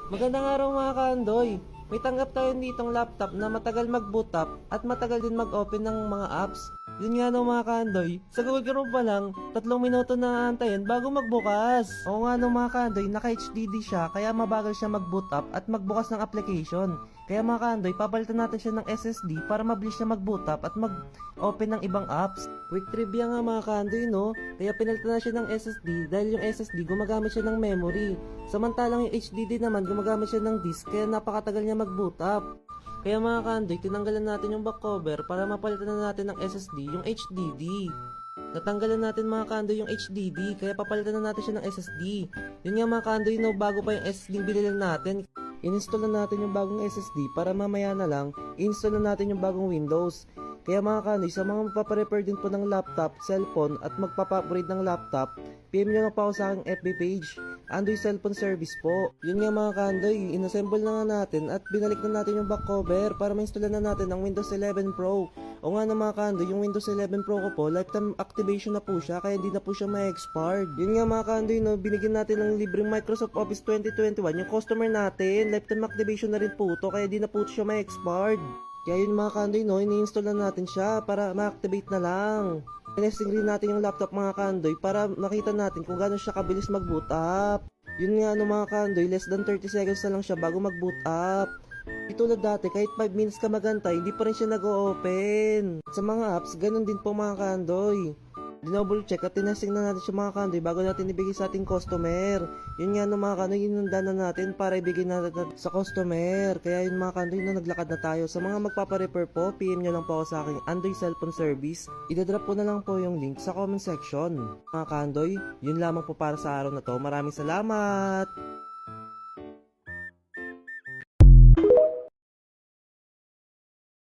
Magandang araw mga kaandoy. May tanggap tayo ditong laptop na matagal mag-boot up at matagal din mag-open ng mga apps. Yun nga no mga kaandoy, sa Google Chrome pa lang, 3 minuto na aantayin bago magbukas. Oo nga no mga kaandoy, naka-HDD siya kaya mabagal siya mag-boot up at magbukas ng application. Kaya mga kaandoy, papalitan natin siya ng SSD para mabilis siya mag-boot up at mag-open ng ibang apps. Quick trivia nga mga kaandoy no, kaya pinalitan na siya ng SSD dahil yung SSD gumagamit siya ng memory. Samantalang yung HDD naman gumagamit siya ng disk kaya napakatagal niya mag-boot up. Kaya mga kaandoy, tinanggalan natin yung back cover para mapalitan na natin ng SSD yung HDD. Natanggalan natin mga kaandoy yung HDD kaya papalitan na natin siya ng SSD. Yun nga mga kaandoy no, bago pa yung SSD binili natin, in-install na natin yung bagong SSD para mamaya na lang, i-install na natin yung bagong Windows. Kaya mga kaandoy, sa mga magpaparepair din po ng laptop, cellphone at magpapa-upgrade ng laptop, PM nyo na pa ako sa aking FB page, Andoy Cellphone Service po. Yun nga mga kaandoy, inassemble na nga natin at binalik na natin yung back cover para ma-install na natin ang Windows 11 Pro. O nga na mga kaandoy, yung Windows 11 Pro ko po, lifetime activation na po siya kaya hindi na po siya ma-expired. Yun nga mga kaandoy no, binigyan natin ng libreng Microsoft Office 2021 yung customer natin, lifetime activation na rin po to kaya di na po siya ma-expired. Kaya yun mga kaandoy no, ini-install na natin siya para ma-activate na lang. Testing rin natin yung laptop mga kaandoy para makita natin kung gaano siya kabilis mag-boot up. Yun nga no mga kaandoy, less than 30 seconds na lang siya bago mag-boot up. Di tulad dati, kahit 5 minutes ka magantay, hindi pa rin siya nag-o-open. Sa mga apps, ganun din po mga kaandoy. Dinouble check at tinesting na natin siya mga kaandoy bago natin ibigay sa ating customer. Yun nga no mga kaandoy, inunda na natin para ibigay natin sa customer. Kaya yun mga kaandoy no, naglakad na tayo. Sa mga magpaparepair po, PM nyo lang po ako sa aking Andoy Cellphone Service. Idadrop ko na lang po yung link sa comment section. Mga kaandoy, yun lamang po para sa araw na to. Maraming salamat!